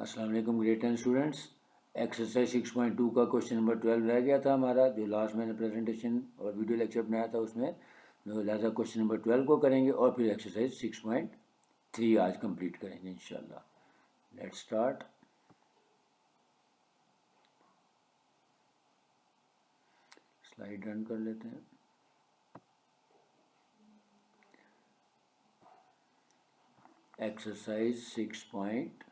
अस्सलाम वालेकुम grade 10 students. Exercise 6.2 का क्वेश्चन नंबर 12 रह गया था हमारा, जो लास्ट मैंने प्रेजेंटेशन और वीडियो लेक्चर बनाया था उसमें। लिहाजा क्वेश्चन नंबर 12 को करेंगे और फिर एक्सरसाइज 6.3 आज कंप्लीट करेंगे इंशाल्लाह। Let's start. स्लाइड रन कर लेते हैं। Exercise 6.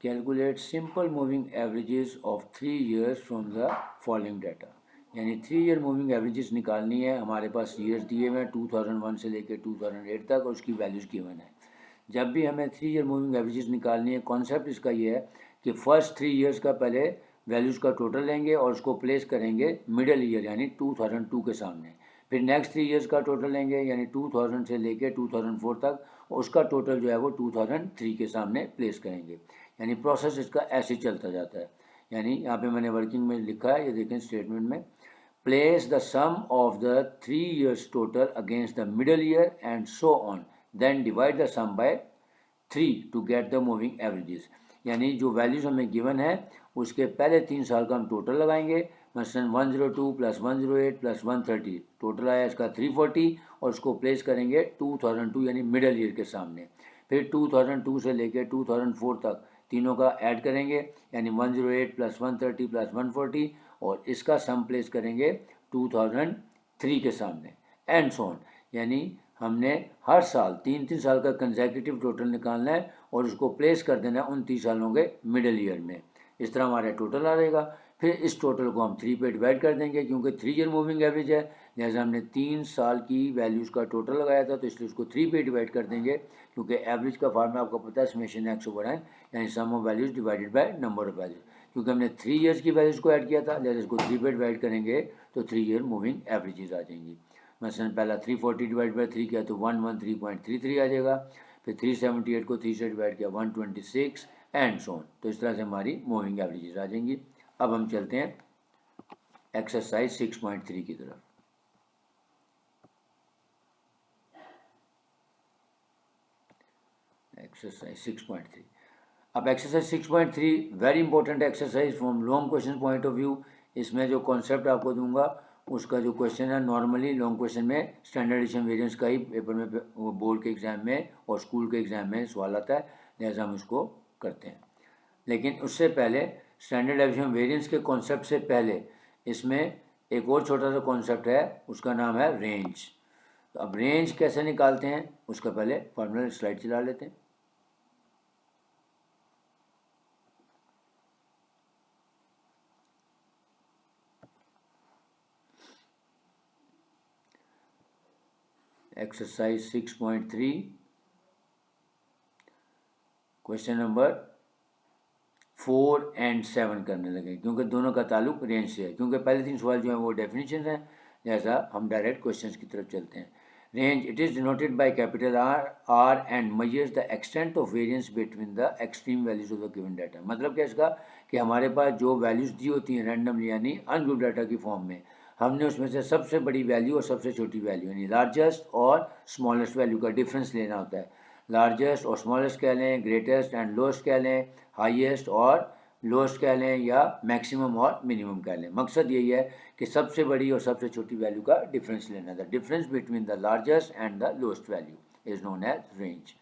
Calculate simple moving averages of 3 years from the following data. यानी 3 ईयर मूविंग एवरेजेस निकालनी है। हमारे पास ईयर्स दिए हुए हैं 2001 से लेकर 2008 तक और उसकी वैल्यूज़ गिवन है। जब भी हमें 3 ईयर मूविंग एवरेजेस निकालनी है, कॉन्सेप्ट इसका ये है कि फर्स्ट 3 ईयर्स का पहले वैल्यूज़ का टोटल लेंगे और उसको प्लेस करेंगे मिडल ईयर यानी 2002 के सामने। फिर नेक्स्ट 3 ईयर्स का टोटल लेंगे यानी 2000 से लेकर 2004 तक, और उसका टोटल जो है वो 2003 के सामने प्लेस करेंगे। यानी प्रोसेस इसका ऐसे चलता जाता है। यानी यहाँ पे मैंने वर्किंग में लिखा है, ये देखें स्टेटमेंट में, place the sum of the 3 years total against the middle year and so on, then divide the sum by 3 to get the moving averages. यानी जो वैल्यूज हमें गिवन है उसके पहले 3 साल का हम टोटल लगाएंगे। मसलन 102 प्लस 108 प्लस 130, टोटल आया इसका 340, और उसको प्लेस करेंगे 2002 यानी मिडल ईयर के सामने। फिर 2002 से लेकर 2004 तक तीनों का ऐड करेंगे यानी 108 प्लस 130 प्लस 140, और इसका सम प्लेस करेंगे 2003 के सामने, एंड सो ऑन। यानी हमने हर साल 3 साल का कंसेक्यूटिव टोटल निकालना है और उसको प्लेस कर देना है उन 30 सालों के मिडल ईयर में। इस तरह हमारा टोटल आ जाएगा। फिर इस टोटल को हम 3 पे डिवाइड कर देंगे, क्योंकि 3 ईयर मूविंग एवरेज है, लिहाजा हमने 3 साल की वैल्यूज़ का टोटल लगाया था, तो इसलिए उसको 3 पे डिवाइड कर देंगे, क्योंकि एवरेज का फार्मूला आपको पता है समेशन एक्स ओवर एन, यानी sum of values divided by number of values. क्योंकि हमने 3 ईयर्स की वैल्यूज़ को ऐड किया था, लिहाजा इसको 3 पे डिवाइड करेंगे तो 3 ईयर मूविंग एवरेजेस आ जाएंगी। मसलन पहला 340 डिवाइड बाई 3 किया तो 113.33 आ जाएगा। फिर 378 को 3 से डिवाइड किया 126, एंड सो ऑन। तो इस तरह से हमारी मूविंग एवरेजेस आ जाएंगी। अब हम चलते हैं एक्सरसाइज 6.3 की तरफ। एक्सरसाइज 6.3। अब exercise 6.3 very important exercise from long question point of view. इसमें जो कॉन्सेप्ट आपको दूंगा उसका जो क्वेश्चन है, नॉर्मली लॉन्ग क्वेश्चन में स्टैंडर्ड वेरिएंस का ही पेपर में, बोर्ड के एग्जाम में और स्कूल के एग्जाम में सवाल आता है, लिहाजा हम उसको करते हैं। लेकिन उससे पहले स्टैंडर्ड डेविएशन वेरिएंस के कॉन्सेप्ट से पहले इसमें एक और छोटा सा कॉन्सेप्ट है, उसका नाम है रेंज। तो अब रेंज कैसे निकालते हैं उसका पहले फार्मूला स्लाइड चला लेते हैं। एक्सरसाइज 6.3 क्वेश्चन नंबर 4 और 7 करने लगे, क्योंकि दोनों का ताल्लुक रेंज से है। क्योंकि पहले 3 सवाल जो हैं वो डेफिनेशन हैं, लिहाजा हम डायरेक्ट क्वेश्चंस की तरफ चलते हैं। Range it is denoted by capital R and measures the extent of variance between the extreme values of the given data. मतलब क्या इसका, कि हमारे पास जो वैल्यूज़ दी होती हैं रैंडमली यानी अनग्रुप डाटा की फॉर्म में, हमने उसमें से सबसे बड़ी वैल्यू और सबसे छोटी वैल्यू यानी लार्जेस्ट और स्मॉलेस्ट वैल्यू का डिफरेंस लेना होता है। लार्जेस्ट और स्मॉलेस्ट कह लें, ग्रेटेस्ट एंड लोएस्ट कह लें, हाईएस्ट और लोएस्ट कह लें, या मैक्सिमम और मिनिमम कह लें। मकसद यही है कि सबसे बड़ी और सबसे छोटी वैल्यू का डिफरेंस लेना। The difference between the largest and the lowest value is known as range.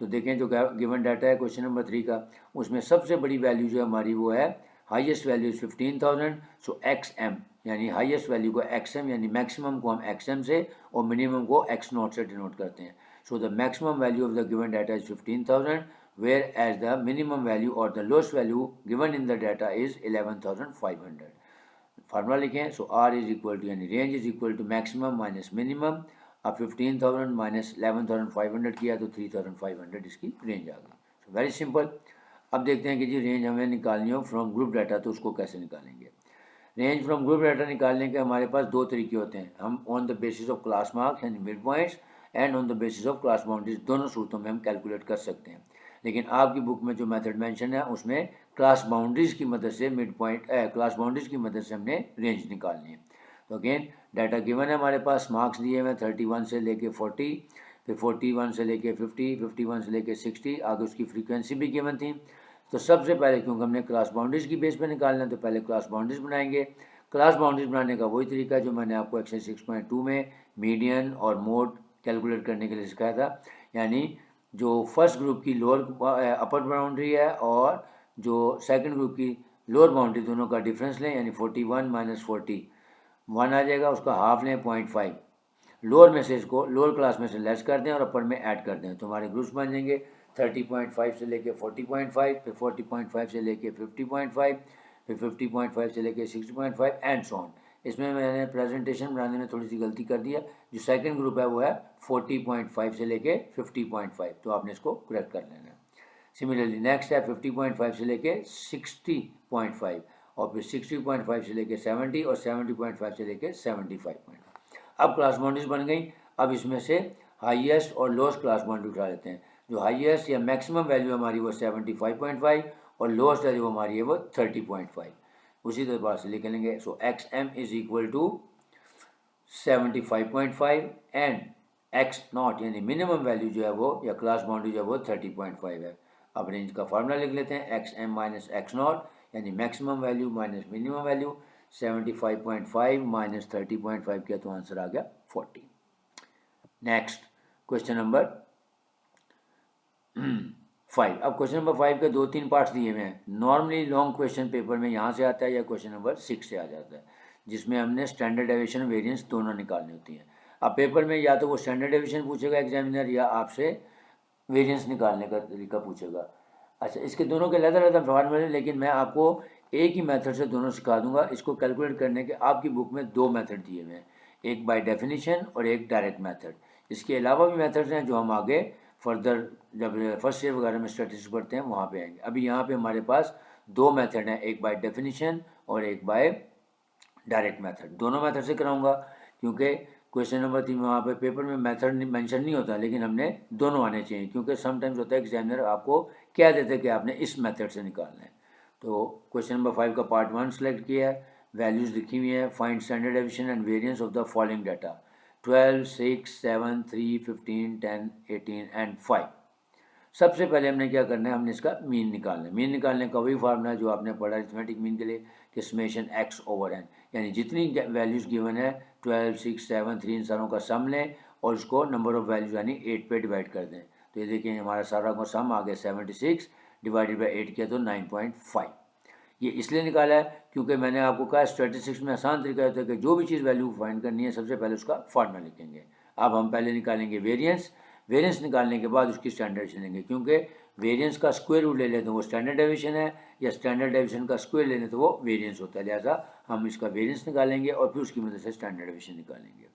तो देखें जो गिवन डाटा है क्वेश्चन नंबर 3 का, उसमें सबसे बड़ी वैल्यू जो हमारी वो है highest value is 15,000। So x m यानी हाईएस्ट वैल्यू को एक्स एम यानी मैक्सिमम को हम एक्स एम से और मिनिमम को एक्स नॉट से डिनोट करते हैं। So the maximum value of the given data is 15,000, whereas the minimum value or the lowest value given in the data is 11,500. Formula लिखें, so r is equal to यानी range is equal to maximum minus minimum. अब 15,000 minus 11,500 किया तो 3,500 इसकी range आ गई। So very simple. अब देखते हैं कि जी रेंज हमें निकालनी हो फ्रॉम ग्रुप डाटा, तो उसको कैसे निकालेंगे। रेंज फ्रॉम ग्रुप डाटा निकालने के हमारे पास 2 तरीके होते हैं। हम on the basis of class marks यानी mid points, and on the basis of class boundaries, दोनों सूरतों में हम कैलकुलेट कर सकते हैं। लेकिन आपकी बुक में जो मेथड मेंशन है उसमें क्लास बाउंड्रीज की मदद से मिड पॉइंट क्लास बाउंड्रीज की मदद से हमने रेंज निकालनी है। तो अगेन डाटा गिवन है हमारे पास, मार्क्स दिए हुए 31 से लेके 40, फिर 41 से लेके 50, 51 से लेके 60, आगे उसकी फ्रीक्वेंसी भी गिवन थी। तो सबसे पहले क्योंकि हमने क्लास बाउंड्रीज की बेस पे निकालना है तो पहले क्लास बाउंड्रीज बनाएंगे। क्लास बाउंड्रीज बनाने का वही तरीका जो मैंने आपको एक्सरसाइज 6.2 में मीडियन और मोड कैलकुलेट करने के लिए सिखाया था, यानी जो फर्स्ट ग्रुप की लोअर अपर बाउंड्री है और जो सेकंड ग्रुप की लोअर बाउंड्री, दोनों का डिफरेंस लें, यानी 41 माइनस 41 आ जाएगा, उसका हाफ लें 0.5, लोअर में से इसको लोअर क्लास में से लेस कर दें और अपर में ऐड कर दें, तो हमारे ग्रुप्स बन जाएंगे 30.5 से लेके 40.5, फिर 40.5 से लेके 50.5, फिर 50.5 से लेके 60.5 एंड सो ऑन। इसमें मैंने प्रेजेंटेशन बनाने में थोड़ी सी गलती कर दी है, जो सेकंड ग्रुप है वो है 40.5 से लेके 50.5, तो आपने इसको करेक्ट कर लेना है। सिमिलरली नेक्स्ट है 50.5 से लेके 60.5 और फिर 60.5 से लेके 70 और 70.5 से लेके 75.5। अब क्लास बाउंड्रीज बन गई। अब इसमें से हाईएस्ट और लोएस्ट क्लास बाउंड्री उठा लेते हैं। जो हाईएस्ट या मैक्सिमम वैल्यू हमारी वो 75.5 और लोएस्ट वैल्यू हमारी है वो 30.5। उसी तरह से लिख लेंगे, so x M is equal to 75.5 and X not यानी मिनिमम वैल्यू जो है वो या क्लास बाउंड्री जो है वो 30.5 है। अब रेंज का फार्मूला लिख लेते हैं, X M minus X not यानी maximum value minus minimum value, 75.5 minus 30.5 किया तो आंसर आ गया 40। Next question number 5। अब क्वेश्चन नंबर 5 के 2-3 पार्ट्स दिए हुए हैं। नॉर्मली लॉन्ग क्वेश्चन पेपर में यहाँ से आता है या क्वेश्चन नंबर 6 से आ जाता है, जिसमें हमने स्टैंडर्ड डेविएशन वेरिएंस दोनों निकालनी होती है। अब पेपर में या तो वो स्टैंडर्ड डेविएशन पूछेगा एग्जामिनर या आपसे वेरिएंस निकालने का तरीका पूछेगा। अच्छा, इसके दोनों के अलग अलग फॉर्मूले, लेकिन मैं आपको एक ही मेथड से दोनों सिखा दूंगा। इसको कैलकुलेट करने के आपकी बुक में 2 मेथड दिए हुए हैं, एक बाय डेफिनेशन और एक डायरेक्ट मेथड। इसके अलावा भी मेथड्स हैं जो हम आगे फर्दर जब फर्स्ट ईयर वगैरह में स्टैटिस्टिक्स पढ़ते हैं वहाँ पे आएंगे। अभी यहाँ पे हमारे पास 2 मेथड हैं, एक बाय डेफिनेशन और एक बाय डायरेक्ट मेथड। दोनों मेथड से कराऊंगा क्योंकि क्वेश्चन नंबर 3 में वहाँ पे पेपर में मेथड मेंशन नहीं होता, लेकिन हमने दोनों आने चाहिए, क्योंकि समटाइम्स होता है एग्जामिनर आपको कह देते हैं कि आपने इस मेथड से निकालना है। तो क्वेश्चन नंबर 5 का पार्ट 1 सेलेक्ट किया है, वैल्यूज़ लिखी हुई है, find standard deviation and variance of the following data 12, 6, 7, 3, 15, 10, 18 and 5। सबसे पहले हमने क्या करना है, हमने इसका मीन निकालना है। मीन निकालने का वही फार्मूला है जो आपने पढ़ा अरिथमेटिक मीन के लिए, कि समेशन एक्स ओवर एन, यानी जितनी वैल्यूज़ गिवन है 12, 6, 7, 3 इन सारों का सम लें और उसको नंबर ऑफ वैल्यूज यानी 8 पे डिवाइड कर दें। तो ये देखिए हमारा सारा का सम आ गया 76 डिवाइडेड बाई 8 किया तो 9.5। ये इसलिए निकाला है क्योंकि मैंने आपको कहा स्टैटिस्टिक्स में आसान तरीका होता है कि जो भी चीज़ वैल्यू फाइंड करनी है सबसे पहले उसका फार्मूला लिखेंगे। अब हम पहले निकालेंगे वेरिएंस, वेरिएंस निकालने के बाद उसकी स्टैंडर्ड लेंगे, क्योंकि वेरिएंस का स्क्वायर रूट ले लें तो वो स्टैंडर्ड डेविएशन है, या स्टैंडर्ड डेविएशन का स्क्वायर ले लें तो वो वेरिएंस होता है। लिहाजा हम इसका वेरिएंस निकालेंगे और फिर उसकी मदद से स्टैंडर्ड डेविएशन निकालेंगे।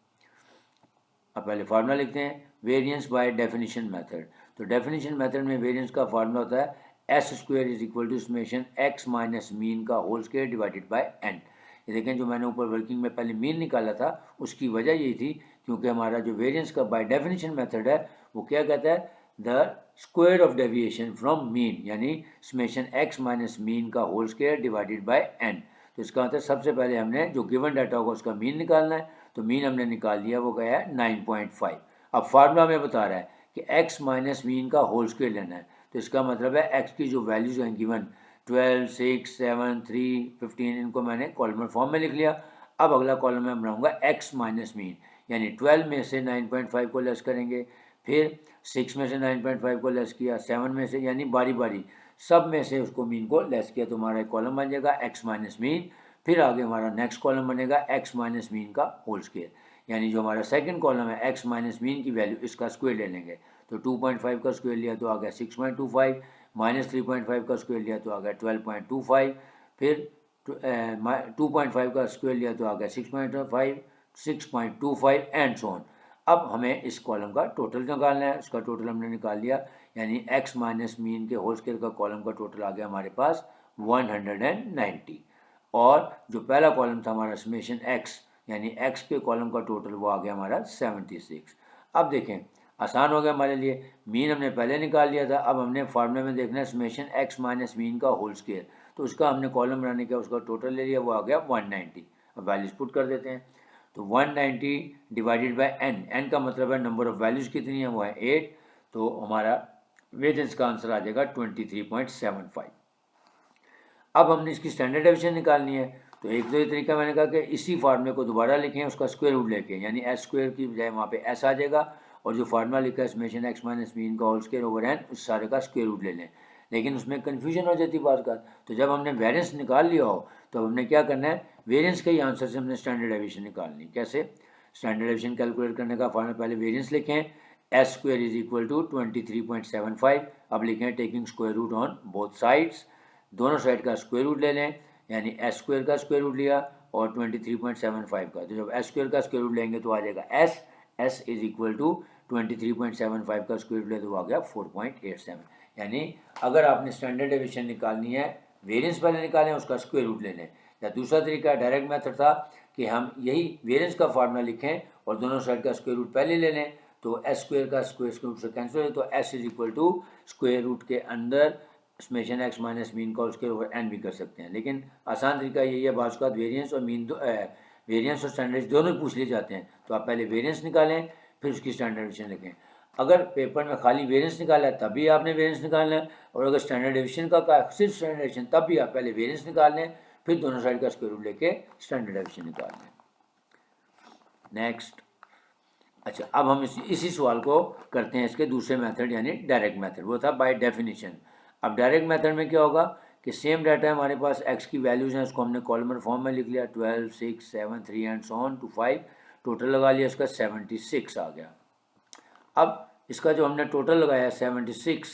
अब पहले फार्मूला लिखते हैं, वेरिएंस बाय डेफिनेशन मेथड। तो डेफिनेशन मेथड में वेरिएंस का फार्मूला होता है S square is equal to summation x minus mean का whole square divided by N. ये देखें जो मैंने ऊपर वर्किंग में पहले मीन निकाला था उसकी वजह यही थी क्योंकि हमारा जो वेरिएंस का बाय डेफिनेशन मेथड है वो क्या कहता है, the square of deviation from mean, यानी समेशन एक्स माइनस मीन का whole square divided by n. तो इसका मतलब सबसे पहले हमने जो गिवन डाटा होगा उसका मीन निकालना है। तो मीन हमने निकाल लिया, वो गया है 9.5। अब फार्मूला में बता रहा है कि x माइनस मीन का होल स्क्वायर लेना है। तो इसका मतलब है x की जो वैल्यूज हैं गिवन 12, 6, 7, 3, 15, इनको मैंने कॉलम फॉर्म में लिख लिया। अब अगला कॉलम में बनाऊंगा x माइनस मीन, यानी 12 में से 9.5 को लेस करेंगे, फिर 6 में से 9.5 को लेस किया, 7 में से, यानी बारी बारी सब में से उसको मीन को लेस किया तो हमारा एक कॉलम बन जाएगा x माइनस मीन। फिर आगे हमारा नेक्स्ट कॉलम बनेगा x माइनस मीन का होल स्क्वायर, यानी जो हमारा सेकंड कॉलम है x माइनस मीन की वैल्यू इसका स्क्वायर ले लेंगे। तो 2.5 का स्क्वायर लिया तो आ गया 6.25, माइनस 3.5 का स्क्वायर लिया तो आ गया 12.25, फिर 2.5 का स्क्वायर लिया तो आ गया 6.25 एंड सो ऑन। अब हमें इस कॉलम का टोटल निकालना है, उसका टोटल हमने निकाल लिया, यानी x माइनस मीन के होल स्क्वायर का कॉलम का टोटल आ गया हमारे पास 190, और जो पहला कॉलम था हमारा समेशन x यानी x के कॉलम का टोटल वो आ गया हमारा 76। अब देखें आसान हो गया हमारे लिए, मीन हमने पहले निकाल लिया था, अब हमने फार्मूले में देखना है समेशन एक्स माइनस मीन का होल स्क्वायर, तो उसका हमने कॉलम बनाने का उसका टोटल ले लिया, वो आ गया 190। अब वैल्यूज पुट कर देते हैं, तो 190 डिवाइडेड बाय एन, एन का मतलब है नंबर ऑफ वैल्यूज़ कितनी है, वो है 8, तो हमारा वेरिएंस का आंसर आ जाएगा 23.75। अब हमने इसकी स्टैंडर्ड डेविएशन निकालनी है, तो एक तो ये तरीका मैंने कहा कि इसी फार्मूले को दोबारा लिखें, उसका स्क्वायर रूट लेके, यानी एस स्क्वायर की बजाय वहाँ पे एस आ जाएगा, और जो फार्मूला लिखा है समेशन एक्स माइनस मीन का होल स्क्वायर ओवर एन, उस सारे का स्क्वायर रूट ले लें। लेकिन उसमें कन्फ्यूजन हो जाती बात का, तो जब हमने वेरिएंस निकाल लिया हो तो हमने क्या करना है, वेरिएंस के ही आंसर से हमने स्टैंडर्ड डेविएशन निकालनी। कैसे? स्टैंडर्ड डेविएशन कैलकुलेट करने का फार्मूला, पहले वेरिएंस लिखें, s square is equal to 23.75। अब लिखें taking square root on both sides, दोनों साइड का स्क्वायर रूट ले लें, यानी एस स्क्वायर का स्क्वायर रूट लिया और 23.75 का, तो जब एस स्क्वायर का स्क्वायर रूट लेंगे तो आ जाएगा s, s is equal to 23.75 का स्क्वायर रूट ले तो आ गया 4.87। यानी अगर आपने स्टैंडर्ड डेविएशन निकालनी है, वेरिएंस पहले निकालें, उसका स्क्वायर रूट ले लें, या दूसरा तरीका डायरेक्ट मेथड था कि हम यही वेरिएंस का फार्मूला लिखें और दोनों साइड का स्क्वायर रूट पहले ले लें, तो एस स्क्वायर का स्क्वायर रूट से कैंसिल हो, तो s is equal to square root के अंदर समेशन एक्स माइनस मीन का उसके ओवर एन भी कर सकते हैं। लेकिन आसान तरीका यही है, बाज़ का वेरिएंस और मीन वेरिएंस और स्टैंडर्ड दोनों पूछ लिए जाते हैं, तो आप पहले वेरिएंस निकालें फिर उसकी स्टैंडर्ड डेविएशन लिखें। अगर पेपर में खाली वेरिएंस निकाला है तब भी आपने वेरिएंस निकालना है, और अगर स्टैंडर्ड डेविएशन का सिर्फ स्टैंडर्ड डेविएशन, तब भी आप पहले वेरिएंस निकाल लें फिर दोनों साइड का स्क्वायर रूट लेके स्टैंडर्ड डेविएशन निकाल लें। नेक्स्ट, अच्छा अब हम इसी सवाल को करते हैं इसके दूसरे मेथड, यानी डायरेक्ट मेथड, वो था बाय डेफिनेशन। अब डायरेक्ट मेथड में क्या होगा कि सेम डाटा हमारे पास एक्स की वैल्यूज़ हैं, उसको हमने कॉलमर फॉर्म में लिख लिया, 12, 6, 7, 3 and so on to 5, total लगा लिया, इसका 76 आ गया। अब इसका जो हमने टोटल लगाया 76,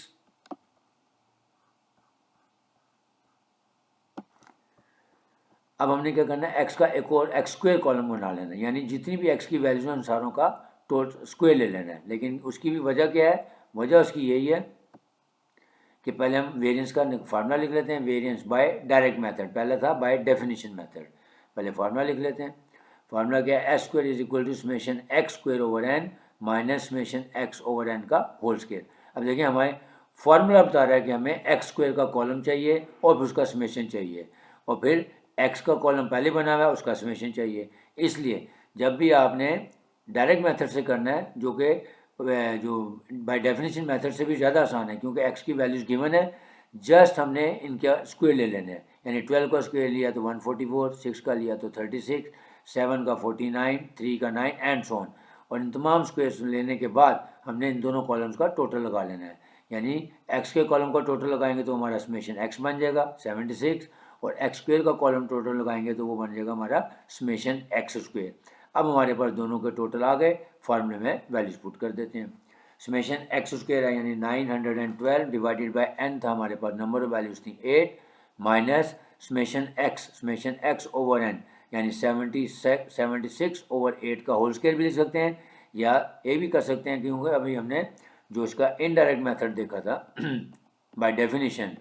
अब हमने क्या करना है, एक्स का एक और एक्स स्क्वायर कॉलम बना लेना है, यानी जितनी भी एक्स की वैल्यूज हैं उन सारों का टोटल स्क्वायर ले लेना है। लेकिन उसकी भी वजह क्या है, वजह उसकी यही है कि पहले हम वेरिएंस का फार्मूला लिख लेते हैं, वेरिएंस बाय डायरेक्ट मेथड, पहले था बाय डेफिनेशन मेथड, पहले फार्मूला लिख लेते हैं। फार्मूला क्या है, S square is equal to summation x square over n minus summation x over n का होल स्क्वायर। अब देखिए हमारे फार्मूला बता रहा है कि हमें एक्स स्क्वायर का कॉलम चाहिए और फिर उसका समेशन चाहिए, और फिर एक्स का कॉलम पहले बना हुआ है उसका समेशन चाहिए। इसलिए जब भी आपने डायरेक्ट मेथड से करना है, जो बाय डेफिनेशन मेथड से भी ज़्यादा आसान है, क्योंकि एक्स की वैल्यूज़ गिवन है, जस्ट हमने इनका स्क्वायर ले लेना है, यानी 12 का स्क्वायर लिया तो 144, 6 का लिया तो 36, 7 का 49, 3 का 9 एंड सो ऑन, और इन तमाम स्क्वायर्स लेने के बाद हमने इन दोनों कॉलम्स का टोटल लगा लेना है, यानी एक्स के कॉलम का टोटल लगाएंगे तो हमारा समेशन एक्स बन जाएगा 76, और एक्स स्क्वायर का कॉलम टोटल लगाएंगे तो वो बन जाएगा हमारा समेशन एक्स स्क्वायर। अब हमारे पास दोनों के टोटल आ गए, फार्मूले में वैल्यूज पुट कर देते हैं। समेशन एक्स स्क्वायर है यानी 912 डिवाइडेड बाय एन था, हमारे पास नंबर ऑफ वैल्यूज थी 8, minus summation x over N यानी 76 ओवर 8 का होल स्क्वायर भी लिख सकते हैं, या ये भी कर सकते हैं, क्योंकि अभी हमने जो इसका इनडायरेक्ट मेथड देखा था बाय डेफिनेशन,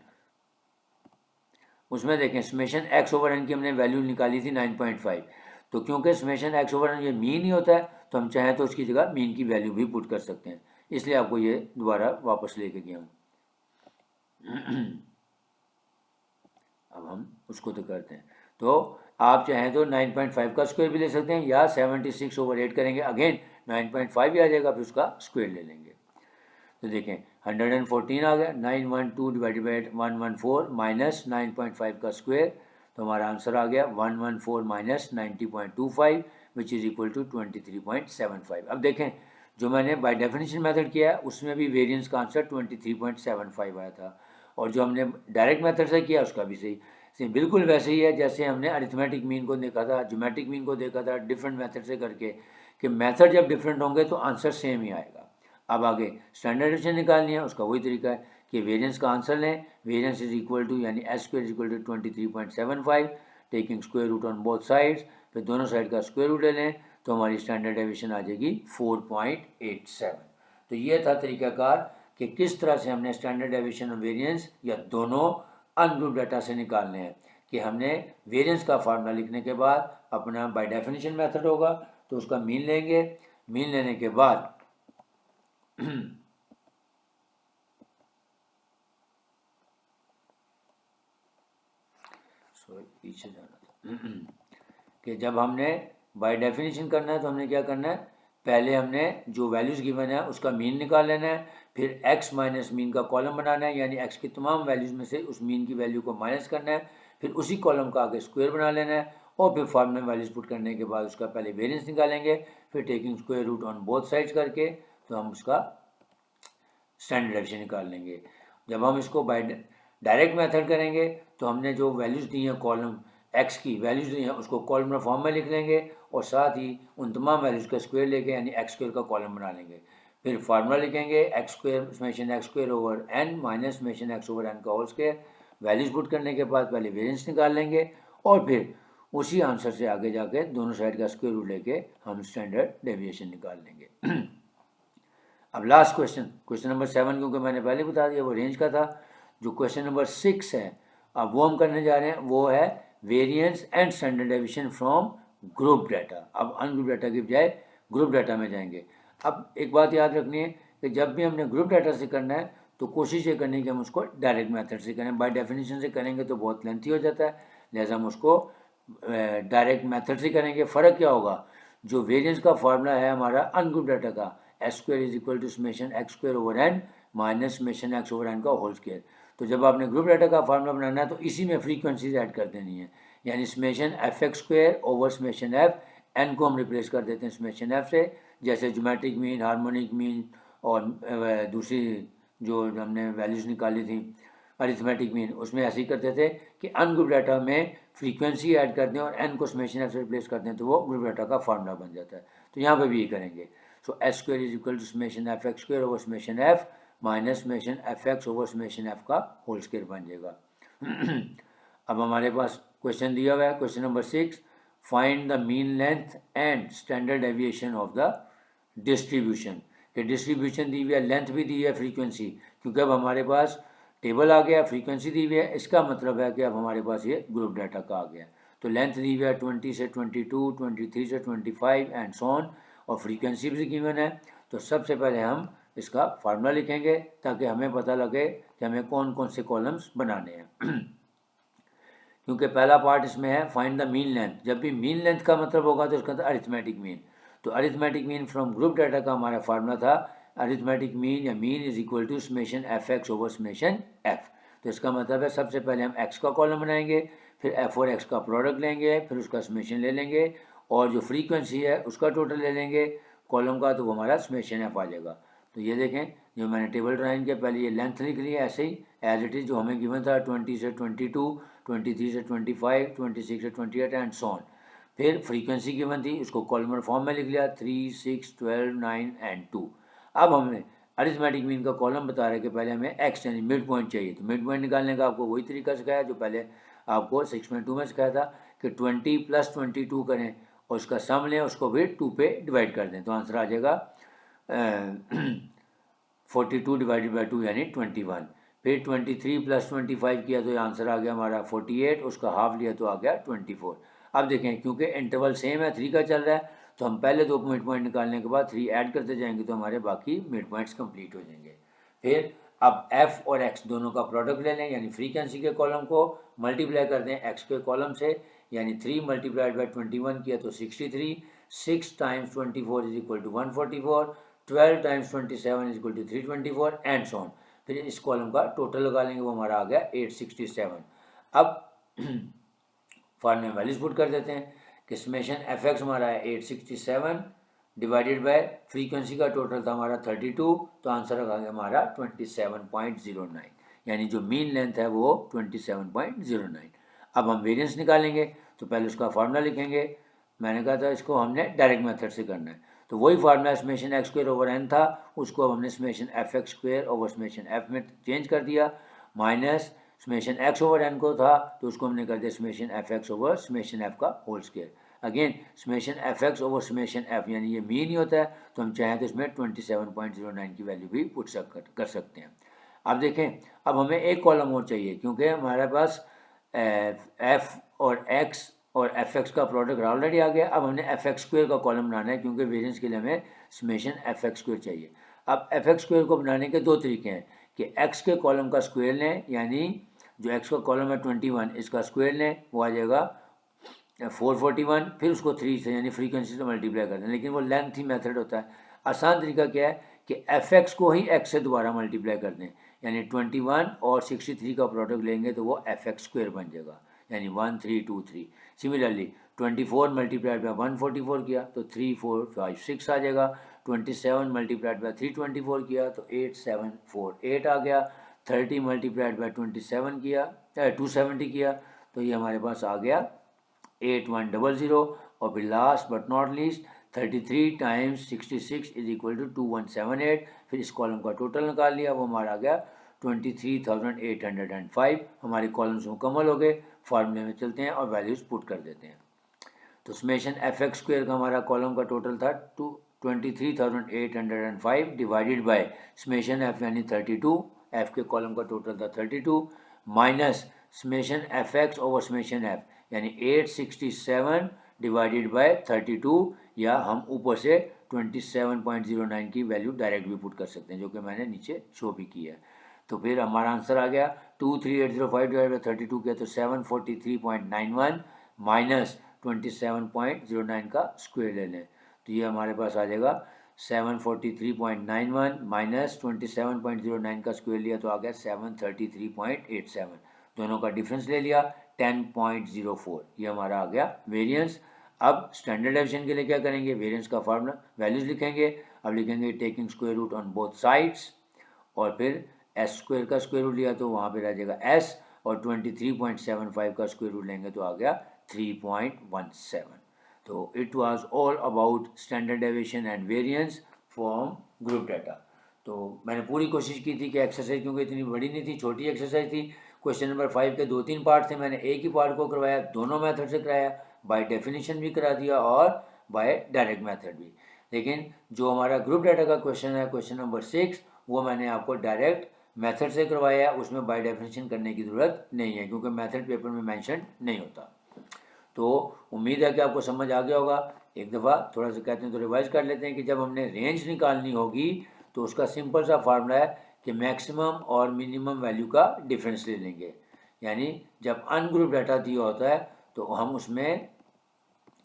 उसमें देखें समेशन एक्स ओवर एन की हमने वैल्यू निकाली थी 9.5, तो क्योंकि समेशन एक्स ओवर एन ये मीन ही होता है, तो हम चाहें तो उसकी जगह मीन की वैल्यू भी पुट कर सकते हैं, इसलिए आपको ये दोबारा वापस लेके गया हूँ। अब हम उसको तो करते हैं, तो आप चाहें तो 9.5 का स्क्वायर भी ले सकते हैं, या 76 ओवर 8 करेंगे, अगेन 9.5 ही आ जाएगा, फिर उसका स्क्वायर ले लेंगे। तो देखें 114 आ गया, 912 डिवाइडेड बाई 114 माइनस 9.5 का स्क्वायर, तो हमारा आंसर आ गया 114 माइनस 90.25 विच इज़ इक्वल टू 23.75। अब देखें जो मैंने बाय डेफिनेशन मेथड किया है उसमें भी वेरिएंस का आंसर 23.75 आया था, और जो हमने डायरेक्ट मेथड से किया उसका भी सही बिल्कुल वैसे ही है जैसे हमने अरिथमेटिक मीन को देखा था, ज्योमेट्रिक मीन को देखा था, डिफरेंट मेथड से करके, कि मेथड जब डिफरेंट होंगे तो आंसर सेम ही आएगा। अब आगे स्टैंडर्ड डेविएशन निकालनी है, उसका वही तरीका है कि वेरिएंस का आंसर लें, वेरिएंस इज इक्वल टू यानी s square is equal to 23.75 taking square root on both sides, फिर दोनों साइड का स्क्वायर रूट ले लें, तो हमारी स्टैंडर्ड डेविएशन आ जाएगी 4.87। तो ये था तरीकाकार कि किस तरह से हमने स्टैंडर्ड डेविएशन और वेरिएंस या दोनों अनग्रुप डाटा से निकालने हैं, कि हमने वेरिएंस का फार्मूला लिखने के बाद अपना बाय डेफिनेशन मेथड होगा तो उसका मीन लेंगे, मीन लेने के बाद सॉरी पीछे जाना था कि जब हमने बाय डेफिनेशन करना है तो हमने क्या करना है, पहले हमने जो वैल्यूज़ गिवन है उसका मीन निकाल लेना है, फिर x माइनस मीन का कॉलम बनाना है, यानी x की तमाम वैल्यूज़ में से उस मीन की वैल्यू को माइनस करना है, फिर उसी कॉलम का आगे स्क्वायर बना लेना है, और फिर फॉर्मूला में वैल्यूज़ पुट करने के बाद उसका पहले वेरिएंस निकालेंगे, फिर taking square root on both sides करके तो हम उसका स्टैंडर्ड डेविएशन निकाल लेंगे। जब हम इसको बाय डायरेक्ट मेथड करेंगे तो हमने जो वैल्यूज़ दी हैं कॉलम एक्स की वैल्यूज़ दी हैं उसको कॉलम फॉर्म में लिख लेंगे, और साथ ही उन तमाम वैल्यूज़ का स्क्वायर लेके यानी एक्स स्क्वायर का कॉलम बना लेंगे। फिर फार्मूला लिखेंगे x square summation x square over n minus summation x over n का होल स्क्वायर। वैल्यूज़ पुट करने के बाद पहले वेरिएंस निकाल लेंगे, और फिर उसी आंसर से आगे जाके दोनों साइड का स्क्वायर रूट लेके हम स्टैंडर्ड डेविएशन निकाल लेंगे। अब लास्ट क्वेश्चन नंबर 7, क्योंकि मैंने पहले बता दिया वो रेंज का था। जो क्वेश्चन नंबर 6 है अब वो हम करने जा रहे हैं, वो है variance and standard deviation from group data. अब अनग्रुप डाटा की बजाय ग्रुप डाटा में जाएंगे। अब एक बात याद रखनी है कि जब भी हमने ग्रुप डाटा से करना है तो कोशिश ये करनी है कि हम उसको डायरेक्ट मेथड से करें। बाय डेफिनेशन से करेंगे तो बहुत लेंथी हो जाता है, लिहाजा हम उसको डायरेक्ट मेथड से करेंगे। फ़र्क क्या होगा, जो वेरिएंस का फार्मूला है हमारा अनग्रुप डाटा का x square is equal to summation x square over n minus summation x over n का होल स्क्वायर। तो जब आपने ग्रुप डाटा का फार्मूला बनाना है तो इसी में फ्रीक्वेंसीज ऐड कर देनी है, यानी summation F x square over summation f, n को हम रिप्लेस कर देते हैं समेशन एफ से, जैसे ज्योमेट्रिक मीन, हार्मोनिक मीन और दूसरी जो हमने वैल्यूज़ निकाली थी अरिथमेटिक मीन, उसमें ऐसे ही करते थे कि अनग्रुप डाटा में फ्रीक्वेंसी ऐड कर दें और एन को समेशन एफ से रिप्लेस कर दें तो वो ग्रुप डाटा का फार्मूला बन जाता है। तो यहाँ पे भी ये करेंगे। So S square is equal to summation F x square over summation F minus summation F x over summation F का होल स्क्वायर बन जाएगा। अब हमारे पास क्वेश्चन दिया हुआ है question number 6, find the mean length and standard deviation of the distribution. कि डिस्ट्रीब्यूशन दी हुई है, लेंथ भी दी है, फ्रीक्वेंसी, क्योंकि अब हमारे पास टेबल आ गया, फ्रीक्वेंसी दी हुई है, इसका मतलब है कि अब हमारे पास ये ग्रुप डाटा का आ गया। तो लेंथ दी हुई है 20 से 22, 23 से 25 एंड सो ऑन, और फ्रीक्वेंसी भी गिवन है। तो सबसे पहले हम इसका फार्मूला लिखेंगे ताकि हमें पता लगे कि हमें कौन कौन से कॉलम्स बनाने हैं। क्योंकि पहला पार्ट इसमें है फाइंड द मीन लेंथ। जब भी मीन लेंथ का मतलब होगा तो उसका अंदर अरिथमेटिक मीन। तो arithmetic mean from group data का हमारा फार्मूला था अरिथमेटिक मीन या mean is equal to summation F x over summation f. तो इसका मतलब है सबसे पहले हम एक्स का कॉलम बनाएंगे, फिर एफ और एक्स का प्रोडक्ट लेंगे, फिर उसका समेशन ले लेंगे, और जो फ्रीक्वेंसी है उसका टोटल ले लेंगे कॉलम का, तो वो हमारा समेशन एफ आ जाएगा। तो ये देखें जो मैंने टेबल ड्राइंग के पहले ये लेंथ लिख ली है ऐसे ही एज इट इज़ जो हमें गिवन था 20 से 22, 23 से 25, 26 से 28 एंड सो ऑन। फिर फ्रीक्वेंसी गिवन थी, उसको कॉलमर फॉर्म में लिख लिया 3, 6, 12, 9 एंड 2। अब हमने अरिथमेटिक मीन का कॉलम बता रहे कि पहले हमें एक्स यानी मिड पॉइंट चाहिए। तो मिड पॉइंट निकालने का आपको वही तरीका सिखाया जो पहले आपको 6.2 में सिखाया था कि 20 प्लस 22 करें और उसका सम लें, उसको फिर 2 पे डिवाइड कर दें, तो आंसर आ जाएगा 42 डिवाइडेड बाई 2 यानी 21। फिर 23 प्लस 25 किया तो आंसर आ गया हमारा 48, उसका हाफ लिया तो आ गया 24। अब देखें क्योंकि इंटरवल सेम है, 3 का चल रहा है, तो हम पहले 2 मिड पॉइंट निकालने के बाद 3 ऐड करते जाएंगे तो हमारे बाकी मिड पॉइंट्स कंप्लीट हो जाएंगे। फिर अब f और x दोनों का प्रोडक्ट ले लें, यानी फ्रीक्वेंसी के कॉलम को मल्टीप्लाई कर दें x के कॉलम से, यानी 3 मल्टीप्लाइड बाई 21 किया तो 63, 6 times 24 is equal to 144, 12 times 27 is equal to 324 and so on. फिर इस कॉलम का टोटल लगा लेंगे, वो हमारा आ गया 867। अब फॉर्मूले में वैल्यूज पुट कर देते हैं कि समेशन एफ एक्स हमारा है 867 डिवाइडेड बाय फ्रीक्वेंसी का टोटल था हमारा 32, तो आंसर आ गया हमारा 27.09, यानी जो मीन लेंथ है वो 27.09। अब हम वेरिएंस निकालेंगे, तो पहले उसका फार्मूला लिखेंगे। मैंने कहा था इसको हमने डायरेक्ट मेथड से करना है, तो वही formula summation x square over N था, उसको अब हमने summation F x square over summation F में चेंज कर दिया, minus summation x over N को था तो उसको हमने कर दिया summation F x over summation F का whole square. Again summation F x over summation F, यानी ये मीन ही होता है, तो हम चाहें तो इसमें 27.09 की वैल्यू भी पुट कर सकते हैं। अब देखें अब हमें एक कॉलम और चाहिए, क्योंकि हमारे पास एफ और एक्स और एफ एक्स का प्रोडक्ट ऑलरेडी आ गया। अब हमने एफ एक्स स्क्वायर का कॉलम बनाना है, क्योंकि वेरिएंस के लिए हमें समेशन एफ एक्स स्क्वायर चाहिए। अब एफ एक्स स्क्वेयर को बनाने के दो तरीके हैं कि एक्स के कॉलम का स्क्वेयर लें, यानी जो एक्स का कॉलम है 21 इसका स्क्वेयर लें, वो आ जाएगा 441, फिर उसको 3 से यानी फ्रीक्वेंसी से मल्टीप्लाई कर दें, लेकिन वो लेंथ ही मेथड होता है। आसान तरीका क्या है कि एफ एक्स को ही एक्स से दोबारा मल्टीप्लाई कर दें, यानी 21 और 63 का प्रोडक्ट लेंगे तो वो एफ एक्स स्क्वेयर बन जाएगा, यानी 1323। सिमिलरली 24 मल्टीप्लाइड बाई 144 किया तो 3456 आ जाएगा, 27 मल्टीप्लाइड बाई 324 किया तो 8748 आ गया, 30 मल्टीप्लाइड बाई 27 किया 270 किया तो ये हमारे पास आ गया 8100, और फिर last but not least 33 times 66 is equal to 2178। फिर इस कॉलम का टोटल निकाल लिया, वो हमारा आ गया 23,805। हमारे कॉलम्स मुकम्मल हो गए। फार्मूले में चलते हैं और वैल्यूज़ पुट कर देते हैं। तो समेशन एफ एक्स स्क्वेयर का हमारा कॉलम का टोटल था 23,805 डिवाइडेड बाय समेशन एफ यानी 32, एफ के कॉलम का टोटल था 32 minus summation F x over summation F यानी 867 डिवाइडेड बाय 32, या हम ऊपर से 27.09 की वैल्यू डायरेक्ट भी पुट कर सकते हैं, जो कि मैंने नीचे शो भी किया है। तो फिर हमारा आंसर आ गया 23805 डिवाइड बाई 32 किया तो 743.91 माइनस 27.09 का स्क्वायर ले लें तो ये हमारे पास आ जाएगा 743.91 माइनस 27.09 का स्क्वायर लिया तो आ गया 733.87। दोनों का डिफरेंस ले लिया 10.04, ये हमारा आ गया वेरिएंस। अब स्टैंडर्ड डेविएशन के लिए क्या करेंगे, वेरिएंस का फार्मूला वैल्यूज लिखेंगे। अब लिखेंगे taking square root on both sides, और फिर एस स्क्वायर का स्क्वायर रूट लिया तो वहाँ पे रह जाएगा एस, और 23.75 का स्क्वायर रूट लेंगे तो आ गया 3.17। तो it was all about standard deviation and variance from group data. तो मैंने पूरी कोशिश की थी कि एक्सरसाइज, क्योंकि इतनी बड़ी नहीं थी, छोटी एक्सरसाइज थी। क्वेश्चन नंबर 5 के 2-3 पार्ट थे, मैंने एक ही पार्ट को करवाया, दोनों मेथड से कराया, बाय डेफिनेशन भी करा दिया और बाय डायरेक्ट मेथड भी। लेकिन जो हमारा ग्रुप डाटा का क्वेश्चन है, क्वेश्चन नंबर 6, वो मैंने आपको डायरेक्ट मेथड से करवाया है, उसमें बाय डेफिनेशन करने की ज़रूरत नहीं है, क्योंकि मेथड पेपर में मेंशन नहीं होता। तो उम्मीद है कि आपको समझ आ गया होगा। एक दफ़ा थोड़ा सा कहते हैं तो रिवाइज कर लेते हैं कि जब हमने रेंज निकालनी होगी तो उसका सिंपल सा फार्मूला है कि मैक्सिमम और मिनिमम वैल्यू का डिफरेंस ले लेंगे। यानी जब अनग्रुप डाटा दिया होता है तो हम उसमें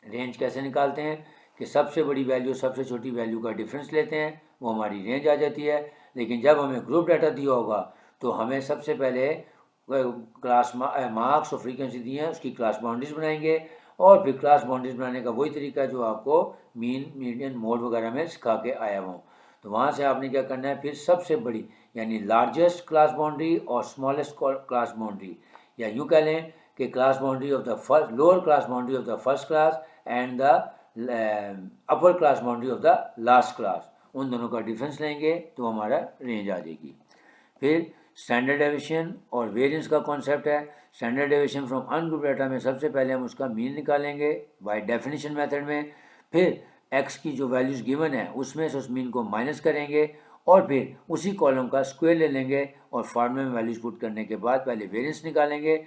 रेंज कैसे निकालते हैं कि सबसे बड़ी वैल्यू सबसे छोटी वैल्यू का डिफरेंस लेते हैं, वो हमारी रेंज आ जाती है। लेकिन जब हमें ग्रुप डाटा दिया होगा तो हमें सबसे पहले क्लास मार्क्स और फ्रीक्वेंसी दी है उसकी क्लास बाउंड्रीज बनाएंगे, और फिर क्लास बाउंड्रीज बनाने का वही तरीका है जो आपको मीन मीडियन मोड वगैरह में सिखा के आया हूँ। तो वहाँ से आपने क्या करना है, फिर सबसे बड़ी यानी लार्जेस्ट क्लास बाउंड्री और स्मॉलेस्ट क्लास बाउंड्री, या यूँ कह लें कि class boundary of the first lower class boundary of the first class and the upper class boundary of the last class, उन दोनों का डिफरेंस लेंगे तो हमारा रेंज आ जाएगी। फिर स्टैंडर्ड डेविएशन और वेरिएंस का कॉन्सेप्ट है। Standard deviation from ungroup data में सबसे पहले हम उसका मीन निकालेंगे बाय डेफिनेशन मेथड में, फिर एक्स की जो वैल्यूज़ गिवन है उसमें से उस मीन को माइनस करेंगे, और फिर उसी कॉलम का स्क्वायर ले लेंगे, और फार्मूले में वैल्यूज़ पुट करने के बाद पहले वेरिएंस निकालेंगे,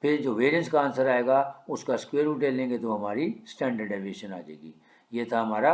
फिर जो वेरिएंस का आंसर आएगा उसका स्क्वायर रूट ले लेंगे तो हमारी स्टैंडर्ड डेविएशन आ जाएगी। ये था हमारा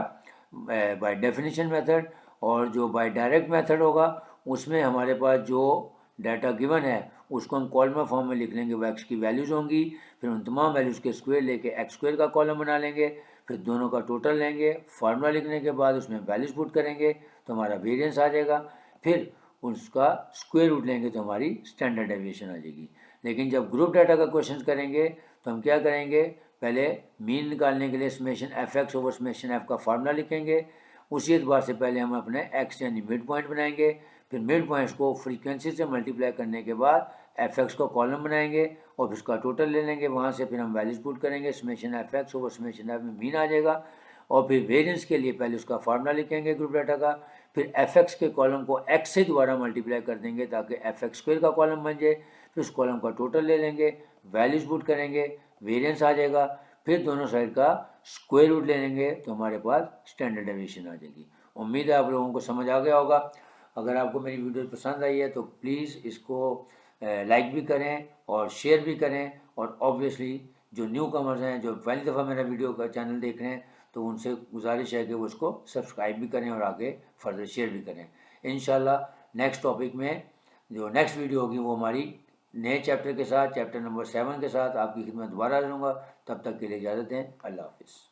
बाय डेफिनेशन मेथड। और जो बाय डायरेक्ट मेथड होगा उसमें हमारे पास जो डाटा गिवन है उसको हम कॉलम फॉर्म में लिख लेंगे, वो एक्स की वैल्यूज़ होंगी, फिर उन तमाम वैल्यूज़ के स्क्वायर लेके एक्स स्क्वायर का कॉलम बना लेंगे, फिर दोनों का टोटल लेंगे, फार्मूला लिखने के बाद उसमें वैल्यूज़ पुट करेंगे तो हमारा वेरिएंस आ जाएगा, फिर उसका स्क्वायर रूट लेंगे तो हमारी स्टैंडर्ड डेविएशन आ जाएगी। लेकिन जब ग्रुप डाटा का क्वेश्चन करेंगे तो हम क्या करेंगे, पहले मीन निकालने के लिए summation F x over summation F का फार्मूला लिखेंगे, उसी एतबार से पहले हम अपने एक्स यानी मिड पॉइंट बनाएंगे, फिर मिड पॉइंट्स को फ्रीक्वेंसी से मल्टीप्लाई करने के बाद एफ एक्स का कॉलम बनाएंगे और फिर उसका टोटल ले लेंगे, वहाँ से फिर हम वैल्यूज पुट करेंगे, summation F x over summation F में मीन आ जाएगा, और फिर वेरिएंस के लिए पहले उसका फार्मूला लिखेंगे ग्रुप डाटा का, फिर एफ एक्स के कॉलम को एक्स से दोबारा मल्टीप्लाई कर देंगे ताकि एफ एक्स स्क्वायर का कॉलम बन जाए, फिर उस कॉलम का टोटल ले लेंगे, वैल्यूज पुट करेंगे, वेरिएंस आ जाएगा, फिर दोनों साइड का स्क्वायर रूट ले लेंगे तो हमारे पास स्टैंडर्ड डेविएशन आ जाएगी। उम्मीद है आप लोगों को समझ आ गया होगा। अगर आपको मेरी वीडियो पसंद आई है तो प्लीज़ इसको लाइक भी करें और शेयर भी करें, और ऑब्वियसली जो न्यू कमर्स हैं जो पहली दफ़ा मेरा वीडियो का चैनल देख रहे हैं तो उनसे गुजारिश है कि वो उसको सब्सक्राइब भी करें और आगे फर्दर शेयर भी करें। इंशाल्लाह नेक्स्ट टॉपिक में जो नेक्स्ट वीडियो होगी वो हमारी नए चैप्टर के साथ, चैप्टर नंबर 7 के साथ आपकी खिदमत दोबारा करूँगा। तब तक के लिए इजाज़त दें। अल्लाह हाफिज़।